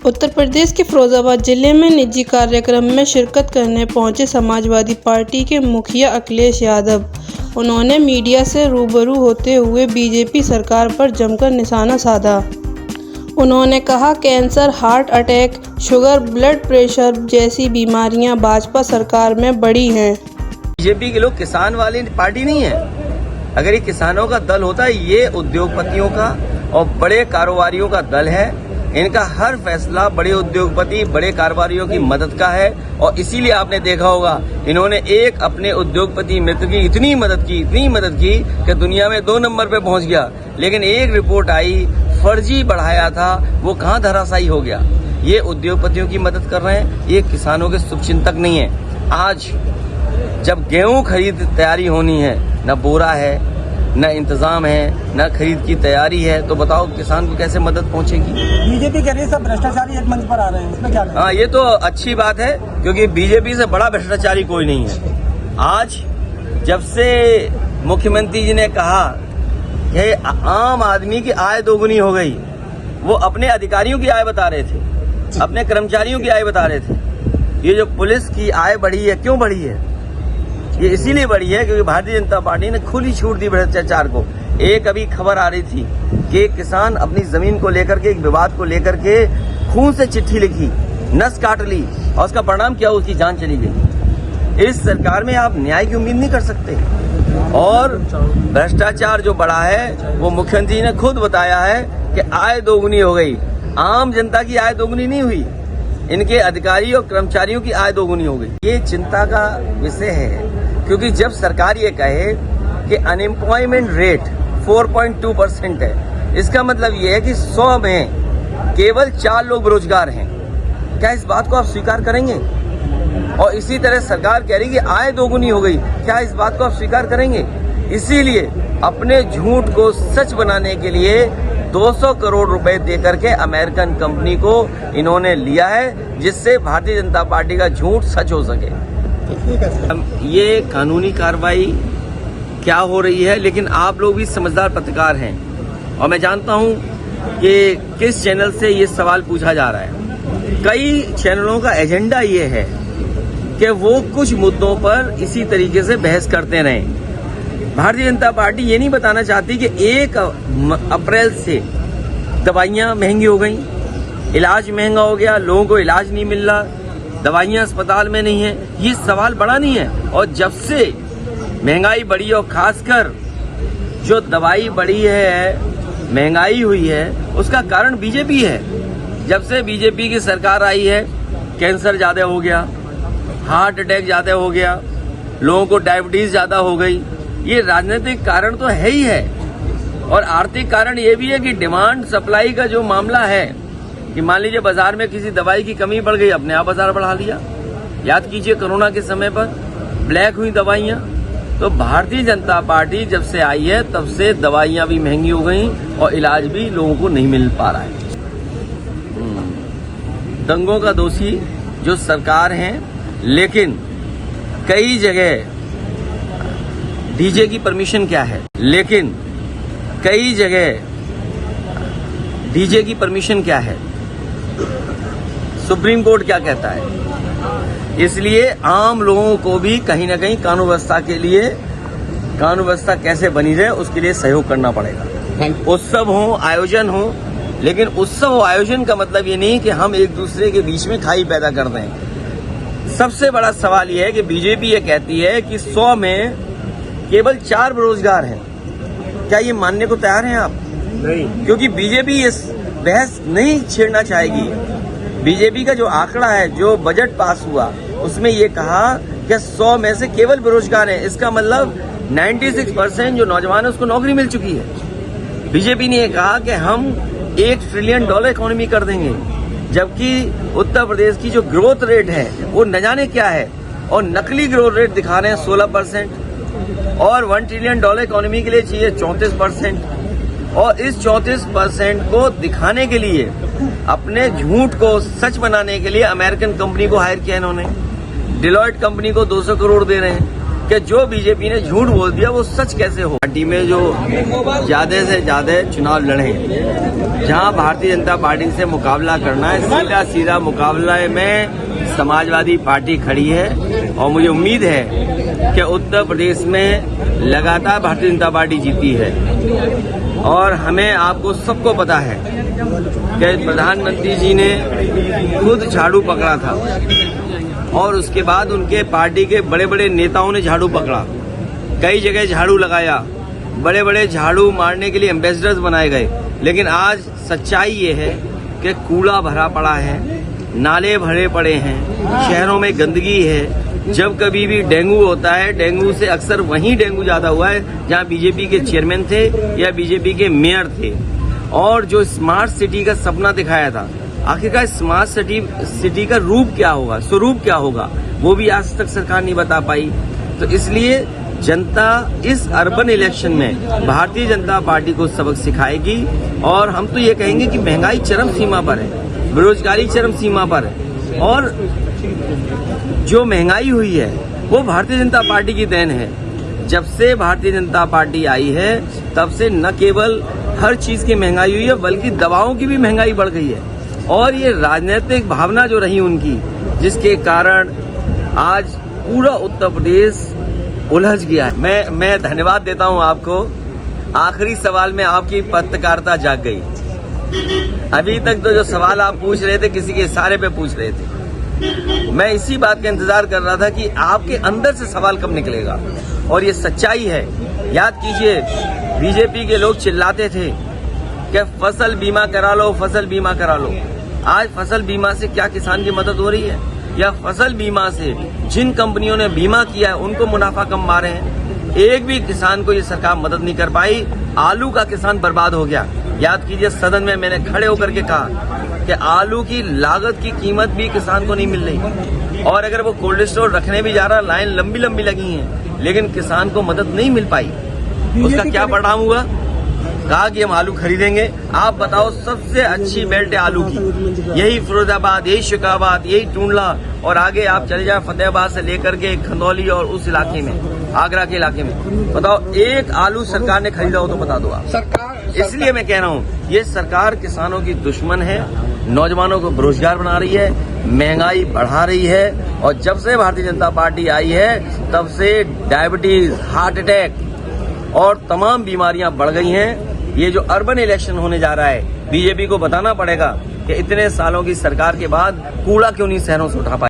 उत्तर प्रदेश के फिरोजाबाद जिले में निजी कार्यक्रम में शिरकत करने पहुंचे समाजवादी पार्टी के मुखिया अखिलेश यादव। उन्होंने मीडिया से रूबरू होते हुए बीजेपी सरकार पर जमकर निशाना साधा। उन्होंने कहा, cancer, heart attack, sugar, blood pressure जैसी बीमारियां भाजपा सरकार में बढ़ी हैं। बीजेपी के लोग किसान वाली पार्टी नहीं है। अगर ये किसानों का दल होता है, ये उद्योगपतियों का और बड़े कारोबारियों का दल है। इनका हर फैसला बड़े उद्योगपति, बड़े कारोबारियों की मदद का है और इसीलिए आपने देखा होगा इन्होंने एक अपने उद्योगपति मित्र की इतनी मदद की कि दुनिया में 2 नंबर पे पहुंच गया। लेकिन एक रिपोर्ट आई, फर्जी बढ़ाया था, वो कहां धराशायी हो गया। ये उद्योगपतियों की मदद कर रहे हैं, ये किसानों के शुभचिंतक नहीं है। आज जब गेहूं खरीद तैयारी होनी है, न बोरा है, न इंतजाम है, न खरीद की तैयारी है, तो बताओ किसान को कैसे मदद पहुंचेगी। बीजेपी कह रही है सब भ्रष्टाचारी एक मंच पर आ रहे हैं, इसमें क्या? हाँ, ये तो अच्छी बात है, क्योंकि बीजेपी से बड़ा भ्रष्टाचारी कोई नहीं है। आज जब से मुख्यमंत्री जी ने कहा कि आम आदमी की आय दोगुनी हो गई, वो अपने अधिकारियों की आय बता रहे थे, अपने कर्मचारियों की आय बता रहे थे। ये जो पुलिस की आय बढ़ी है, क्यों बढ़ी है? ये इसीलिए बढ़ी है क्योंकि भारतीय जनता पार्टी ने खुली छूट दी भ्रष्टाचार को। एक अभी खबर आ रही थी कि एक किसान अपनी जमीन को लेकर के, एक विवाद को लेकर के खून से चिट्ठी लिखी, नस काट ली और उसका परिणाम क्या, उसकी जान चली गई। इस सरकार में आप न्याय की उम्मीद नहीं कर सकते। और भ्रष्टाचार जो बढ़ा है, वो मुख्यमंत्री ने खुद बताया है कि आय दोगुनी हो गई। आम जनता की आय दोगुनी नहीं हुई, इनके अधिकारी और कर्मचारियों की आय दोगुनी हो गई। ये चिंता का विषय है, क्योंकि जब सरकार ये कहे कि अनएम्प्लॉयमेंट रेट 4.2% है, इसका मतलब ये है कि 100 में केवल 4 लोग बेरोजगार हैं। क्या इस बात को आप स्वीकार करेंगे? और इसी तरह सरकार कह रही कि आय दोगुनी हो गई, क्या इस बात को आप स्वीकार करेंगे? इसीलिए अपने झूठ को सच बनाने के लिए 200 करोड़ रुपए देकर के अमेरिकन कंपनी को इन्होंने लिया है, जिससे भारतीय जनता पार्टी का झूठ सच हो सके। ये कानूनी कार्रवाई क्या हो रही है, लेकिन आप लोग भी समझदार पत्रकार हैं और मैं जानता हूं कि किस चैनल से ये सवाल पूछा जा रहा है। कई चैनलों का एजेंडा ये है कि वो कुछ मुद्दों पर इसी तरीके से बहस करते रहें। भारतीय जनता पार्टी ये नहीं बताना चाहती कि 1 अप्रैल से दवाइयाँ महंगी हो गई, इलाज महंगा हो गया, लोगों को इलाज नहीं मिल रहा, दवाइयाँ अस्पताल में नहीं है। ये सवाल बड़ा नहीं है। और जब से महंगाई बढ़ी और खासकर जो दवाई बढ़ी है, महंगाई हुई है, उसका कारण बीजेपी है। जब से बीजेपी की सरकार आई है, कैंसर ज्यादा हो गया, हार्ट अटैक ज्यादा हो गया, लोगों को डायबिटीज ज्यादा हो गई। ये राजनीतिक कारण तो है ही है और आर्थिक कारण ये भी है कि डिमांड सप्लाई का जो मामला है कि मान लीजिए बाजार में किसी दवाई की कमी पड़ गई, अपने आप बाजार बढ़ा लिया। याद कीजिए कोरोना के समय पर ब्लैक हुई दवाइयां। तो भारतीय जनता पार्टी जब से आई है, तब से दवाइयां भी महंगी हो गई और इलाज भी लोगों को नहीं मिल पा रहा है। दंगों का दोषी जो सरकार है, लेकिन कई जगह डीजे की परमिशन क्या है, लेकिन कई जगह डीजे की परमिशन क्या है, सुप्रीम कोर्ट क्या कहता है। इसलिए आम लोगों को भी कहीं ना कहीं कानून व्यवस्था के लिए, कानून व्यवस्था कैसे बनी रहे, उसके लिए सहयोग करना पड़ेगा। उत्सव हो, आयोजन हो, लेकिन उत्सव और आयोजन का मतलब ये नहीं कि हम एक दूसरे के बीच में खाई पैदा कर दें। सबसे बड़ा सवाल यह है कि बीजेपी ये कहती है कि 100 में केवल 4 बेरोजगार हैं। क्या ये मानने को तैयार हैं आप? नहीं, क्योंकि बीजेपी इस बहस नहीं छेड़ना चाहेगी। बीजेपी का जो आंकड़ा है, जो बजट पास हुआ, उसमें ये कहा कि 100 में से केवल बेरोजगार हैं। इसका मतलब 96% जो नौजवान है उसको नौकरी मिल चुकी है। बीजेपी ने कहा कि हम $1 ट्रिलियन इकोनॉमी कर देंगे, जबकि उत्तर प्रदेश की जो ग्रोथ रेट है वो न जाने क्या है, और नकली ग्रोथ रेट दिखा रहे हैं 16%, और $1 ट्रिलियन इकोनॉमी के लिए चाहिए 34%। और इस 34% को दिखाने के लिए, अपने झूठ को सच बनाने के लिए अमेरिकन कंपनी को हायर किया इन्होंने। डिलॉयट कंपनी को 200 करोड़ दे रहे हैं। कि जो बीजेपी ने झूठ बोल दिया वो सच कैसे हो। पार्टी में जो ज्यादा से ज्यादा चुनाव लड़े, जहां भारतीय जनता पार्टी से मुकाबला करना है, सीधा सीधा मुकाबला में समाजवादी पार्टी खड़ी है। और मुझे उम्मीद है कि उत्तर प्रदेश में लगातार भारतीय जनता पार्टी जीती है। और हमें आपको सबको पता है कि प्रधानमंत्री जी ने खुद झाड़ू पकड़ा था और उसके बाद उनके पार्टी के बड़े बड़े नेताओं ने झाड़ू पकड़ा, कई जगह झाड़ू लगाया, बड़े बड़े झाड़ू मारने के लिए एम्बेसडर्स बनाए गए। लेकिन आज सच्चाई ये है कि कूड़ा भरा पड़ा है, नाले भरे पड़े हैं, शहरों में गंदगी है। जब कभी भी डेंगू होता है, डेंगू से अक्सर वहीं डेंगू ज्यादा हुआ है जहां बीजेपी के चेयरमैन थे या बीजेपी के मेयर थे। और जो स्मार्ट सिटी का सपना दिखाया था, आखिरकार स्मार्ट सिटी का रूप क्या होगा, स्वरूप क्या होगा, वो भी आज तक सरकार नहीं बता पाई। तो इसलिए जनता इस अर्बन इलेक्शन में भारतीय जनता पार्टी को सबक सिखाएगी। और हम तो ये कहेंगे कि महंगाई चरम सीमा पर है, बेरोजगारी चरम सीमा पर है, और जो महंगाई हुई है वो भारतीय जनता पार्टी की देन है। जब से भारतीय जनता पार्टी आई है तब से न केवल हर चीज की महंगाई हुई है बल्कि दवाओं की भी महंगाई बढ़ गई है। और ये राजनीतिक भावना जो रही उनकी, जिसके कारण आज पूरा उत्तर प्रदेश उलझ गया है। मैं धन्यवाद देता हूं आपको। आखिरी सवाल में आपकी पत्रकारिता जाग गई। अभी तक तो जो सवाल आप पूछ रहे थे किसी के इशारे पे पूछ रहे थे। मैं इसी बात का इंतजार कर रहा था कि आपके अंदर से सवाल कब निकलेगा। और ये सच्चाई है। याद कीजिए, बीजेपी के लोग चिल्लाते थे कि फसल बीमा करा लो, फसल बीमा करा लो। आज फसल बीमा से क्या किसान की मदद हो रही है? या फसल बीमा से जिन कंपनियों ने बीमा किया है उनको मुनाफा कम पा रहे हैं? एक भी किसान को ये सरकार मदद नहीं कर पाई। आलू का किसान बर्बाद हो गया। याद कीजिए, सदन में मैंने खड़े होकर के कहा कि आलू की लागत की कीमत भी किसान को नहीं मिल रही। और अगर वो कोल्ड स्टोर रखने भी जा रहा, लाइन लंबी लंबी लगी है, लेकिन किसान को मदद नहीं मिल पाई। उसका क्या परिणाम हुआ? कहा कि हम आलू खरीदेंगे। आप बताओ, सबसे अच्छी बेल्ट है आलू की, यही फिरोजाबाद, यही शिकाबाद, यही टूंडला, और आगे आप चले जाए फतेहाबाद से लेकर के खंदौली और उस इलाके में, आगरा के इलाके में। बताओ, एक आलू सरकार ने खरीदा हो तो बता दो आप। इसलिए मैं कह रहा हूँ, ये सरकार किसानों की दुश्मन है, नौजवानों को बेरोजगार बना रही है, महंगाई बढ़ा रही है। और जब से भारतीय जनता पार्टी आई है तब से डायबिटीज, हार्ट अटैक और तमाम बीमारियां बढ़ गई हैं। ये जो अर्बन इलेक्शन होने जा रहा है, बीजेपी को बताना पड़ेगा कि इतने सालों की सरकार के बाद कूड़ा क्यों नहीं शहरों से उठा पाए।